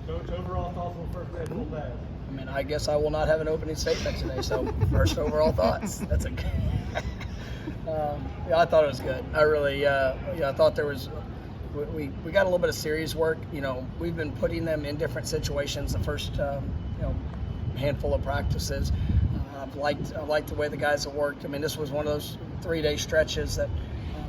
Coach, overall thoughts on the first day of full pads? I mean, I guess I will not have an opening statement today. So first overall thoughts. That's a. Yeah, I thought it was good. I really, I thought there was. We got a little bit of series work. We've been putting them in different situations the first handful of practices. I've liked the way the guys have worked. I mean, this was one of those 3-day stretches that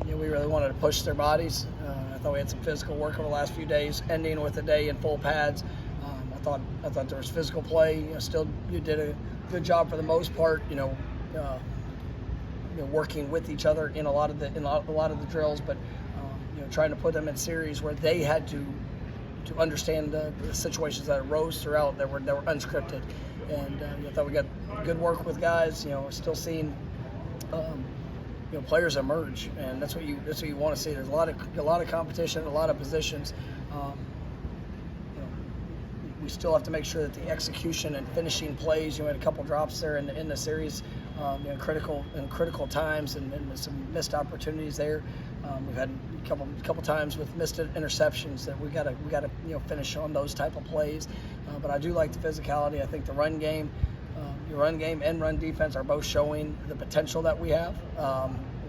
we really wanted to push their bodies. I thought we had some physical work over the last few days, ending with a day in full pads. I thought there was physical play. Still, you did a good job for the most part. Working with each other in a lot of the drills, but trying to put them in series where they had to understand the situations that arose throughout that were unscripted. And I thought we got good work with guys. Still seeing players emerge, and that's what you want to see. There's a lot of competition, a lot of positions. We still have to make sure that the execution and finishing plays. We had a couple drops there in the series, critical times, and some missed opportunities there. We've had a couple times with missed interceptions that we got to finish on those type of plays. But I do like the physicality. I think the run game, your run game and run defense are both showing the potential that we have.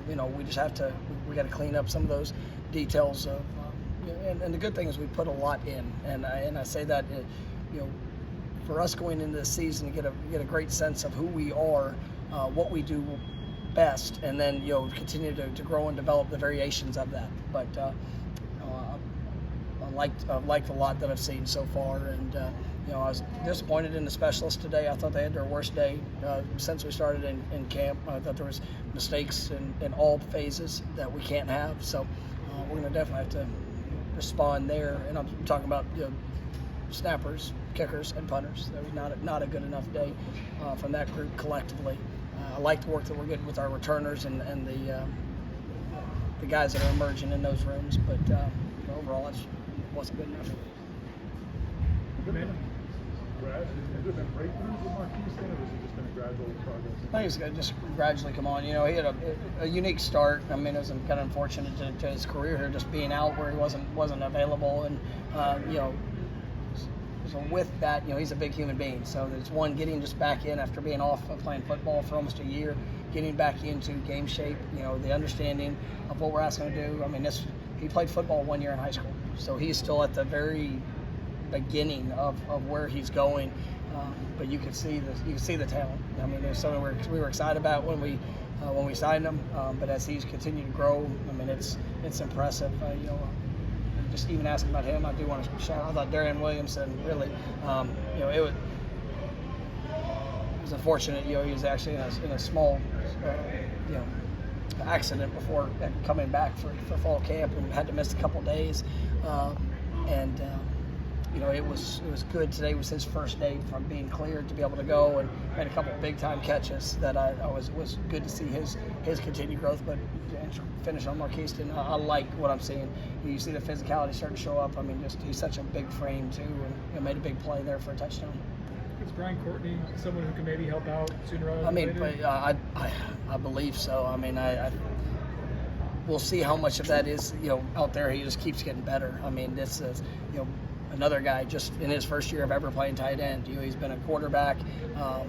We just have to we got to clean up some of those details of. And the good thing is we put a lot in, and I say that for us going into the season to get a great sense of who we are, what we do best, and then continue to grow and develop the variations of that. But I liked a lot that I've seen so far, and I was disappointed in the specialists today. I thought they had their worst day since we started in camp. I thought there was mistakes in all phases that we can't have. So we're going to definitely have to respond there, and I'm talking about snappers, kickers, and punters. That was not a good enough day from that group collectively. I like the work that we're getting with our returners and the guys that are emerging in those rooms, but overall it wasn't good enough. Has there been breakthroughs with Marquise, or has it just been a gradual progress? I think it's going to just gradually come on. He had a unique start. I mean, it was kind of unfortunate to his career here, just being out where he wasn't available, and so with that, he's a big human being. So there's one, getting just back in after being off of playing football for almost a year, getting back into game shape. The understanding of what we're asking him to do. I mean, he played football 1 year in high school, so he's still at the very beginning of where he's going, but you can see the talent. I mean, there's something we were excited about when we signed him, but as he's continued to grow, I mean, it's impressive. Just even asking about him, I do want to shout out. I thought Darion Williamson really, it was unfortunate. He was actually in a small, accident before coming back for fall camp and had to miss a couple days, it was good. Today was his first day from being cleared to be able to go, and made a couple of big time catches that was good to see his continued growth. But finish on Marquise, I like what I'm seeing. You see the physicality starting to show up. I mean, he's such a big frame too, and made a big play there for a touchdown. Is Brian Courtney someone who can maybe help out sooner rather than later? I believe so. I mean, we'll see how much of that is out there. He just keeps getting better. I mean, this is another guy just in his first year of ever playing tight end. He's been a quarterback. I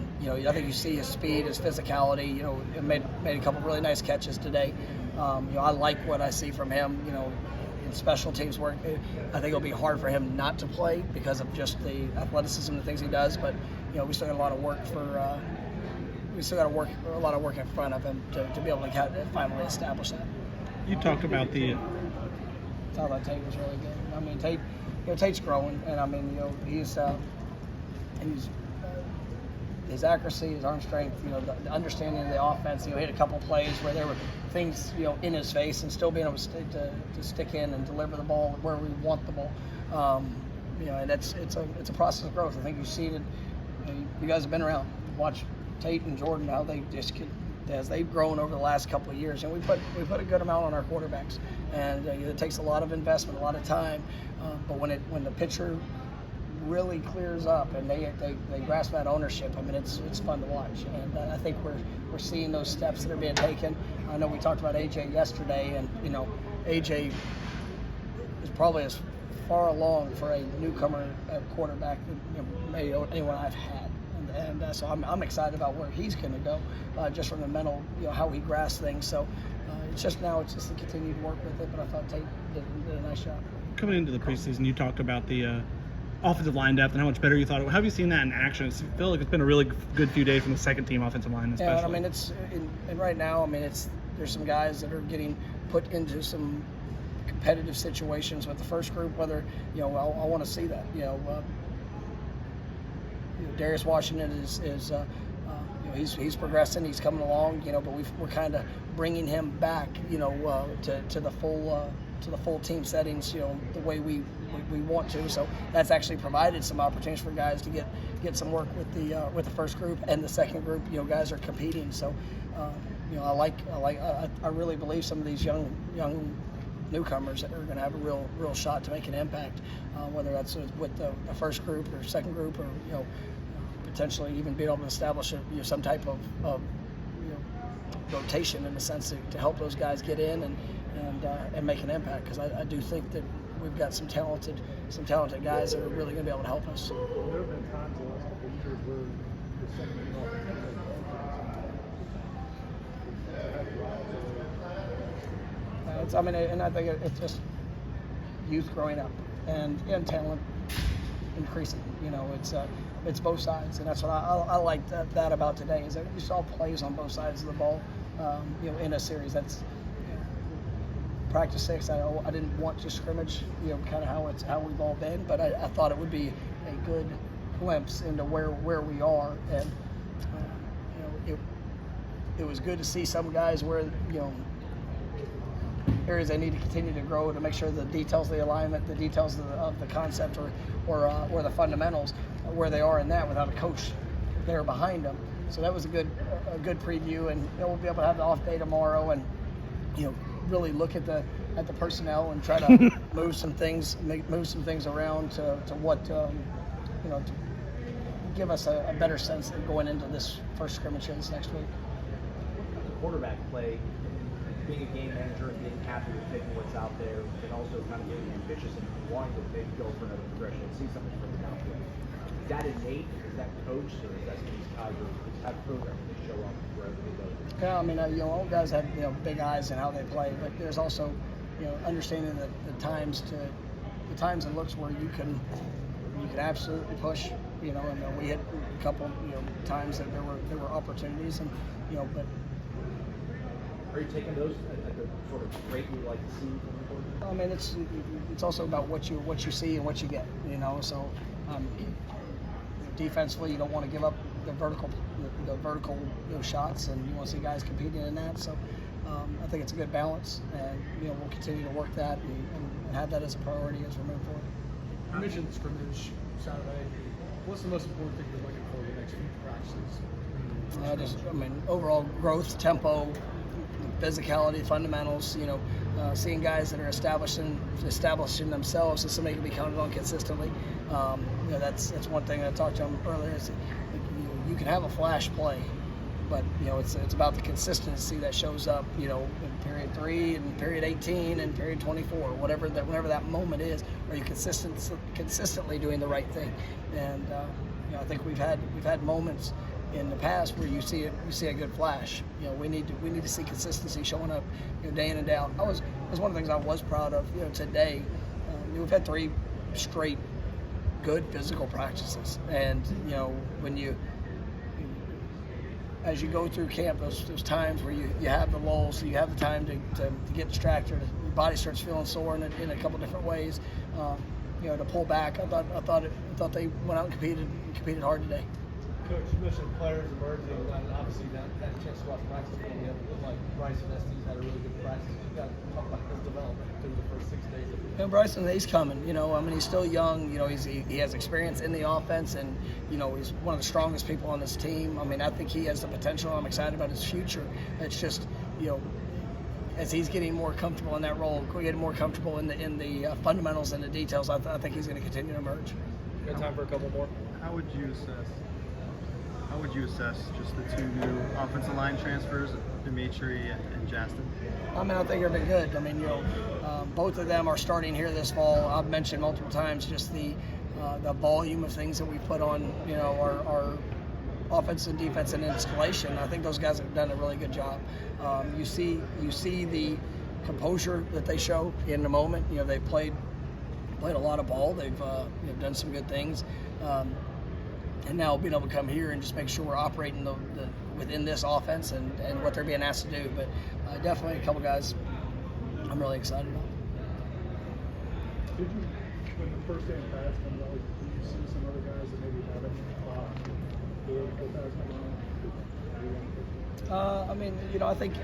think you see his speed, his physicality. Made a couple really nice catches today. I like what I see from him. In special teams work, I think it'll be hard for him not to play because of just the athleticism and the things he does. But we still got a lot of work a lot of work in front of him to be able to finally establish that. You talked about the. I thought Tate was really good. I mean, Tate's growing, and I mean, he's his accuracy, his arm strength, the understanding of the offense. He had a couple plays where there were things, in his face, and still being able to stick in and deliver the ball where we want the ball. And it's a process of growth. I think you've seen it. You guys have been around. Watch Tate and Jordan, how they just as they've grown over the last couple of years, and we put a good amount on our quarterbacks, and it takes a lot of investment, a lot of time, but when the pitcher really clears up and they grasp that ownership, I mean, it's fun to watch, and I think we're seeing those steps that are being taken. I know we talked about AJ yesterday, and AJ is probably as far along for a newcomer at quarterback than maybe anyone I've had. And so I'm excited about where he's going to go, just from the mental, how he grasps things. So it's just to continue to work with it. But I thought Tate did a nice job. Coming into the preseason, you talked about the offensive line depth and how much better you thought it was. How have you seen that in action? I feel like it's been a really good few days from the second team offensive line, especially. Yeah, I mean, and right now, I mean, there's some guys that are getting put into some competitive situations with the first group. Whether I want to see that. Darius Washington is he's progressing, he's coming along, but we're kind of bringing him back, to the full team settings, the way we want to. So that's actually provided some opportunities for guys to get some work with the first group and the second group. Guys are competing. So I really believe some of these young newcomers that are going to have a real shot to make an impact, whether that's with the first group or second group, or potentially even being able to establish some type of rotation in the sense to help those guys get in and make an impact, because I do think that we've got some talented guys that are really going to be able to help us. There have been times the last couple of years where the second and I think it's just youth growing up and talent increasing. It's both sides, and that's what I like that about today, is that you saw plays on both sides of the ball. In a series, that's practice 6. I didn't want to scrimmage, kind of how we've all been, but I thought it would be a good glimpse into where we are, and it was good to see some guys where areas they need to continue to grow to make sure the details of the alignment, the details of the concept, or the fundamentals, where they are in that without a coach there behind them. So that was a good preview, and we'll be able to have the off day tomorrow, and really look at the personnel and try to move some things around to what to give us a better sense of going into this first scrimmage this next week. The quarterback play, being a game manager and being happy with taking what's out there, and also kind of getting ambitious and wanting to maybe go for another progression and see something from the downfield. Is that innate? Is that coached, or is that these guys have programming to show up wherever they go? Yeah, I mean, all guys have big eyes in how they play, but there's also understanding the times and looks where you can absolutely push. And we had a couple times that there were opportunities, and but. Are you taking those at the sort of rate you like to see from the quarterback? I mean, it's also about what you see and what you get. So defensively, you don't want to give up the vertical shots, and you want to see guys competing in that. So I think it's a good balance, and we'll continue to work that and have that as a priority as we move forward. You mentioned the scrimmage Saturday. What's the most important thing you're looking for the next few practices? Overall growth, tempo, physicality, fundamentals. Seeing guys that are establishing themselves so somebody can be counted on consistently. That's one thing I talked to him earlier. Is you can have a flash play, but it's about the consistency that shows up. In period 3 and period 18 and period 24, whenever that moment is. Are you consistently doing the right thing? And I think we've had moments in the past where you see a good flash. We need to see consistency showing up day in and day out. It was one of the things I was proud of today. We've had 3 straight good physical practices, and when as you go through camp, those times where you have the lulls, you have the time to get distracted, your body starts feeling sore in a couple different ways. To pull back, I thought they went out and competed hard today. Coach, you mentioned players emerging, and obviously you had a chance to watch practice. It looked like Bryson Estes had a really good practice. You got to talk about his development through the first 6 days. Bryson, he's coming. He's still young. He has experience in the offense, and he's one of the strongest people on this team. I think he has the potential. I'm excited about his future. It's just as he's getting more comfortable in that role, getting more comfortable in the fundamentals and the details, I think he's going to continue to emerge. Got time for a couple more. How would you assess How would you assess just the two new offensive line transfers, Dimitri and Justin? I mean, I think they've been good. I mean, both of them are starting here this fall. I've mentioned multiple times just the volume of things that we put on, our offense and defense and installation. I think those guys have done a really good job. You see the composure that they show in the moment. They've played a lot of ball. They've done some good things. And now being able to come here and just make sure we're operating within this offense and what they're being asked to do. But definitely a couple guys I'm really excited about. Did you, when the first day of pads comes out, did you see some other guys that maybe haven't doing full pads coming on? I mean, I think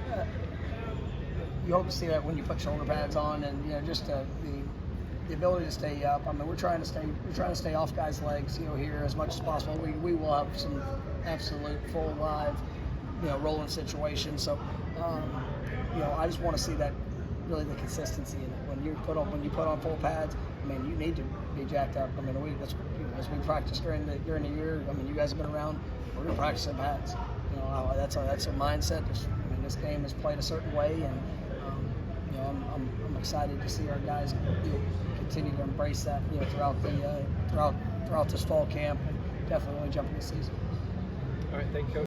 you hope to see that when you put shoulder pads on, and just the ability to stay up. I mean, we're trying to stay off guys' legs, here as much as possible. We will have some absolute full live, rolling situations. So, I just want to see that, really the consistency in it. When you put on full pads, I mean, you need to be jacked up. I mean, as we practice during the year. I mean, you guys have been around. We're gonna practice in pads. That's a mindset. I mean, this game is played a certain way, and I'm excited to see our guys continue to embrace that throughout this fall camp, and definitely when we jump into the season. All right, thank you, Coach.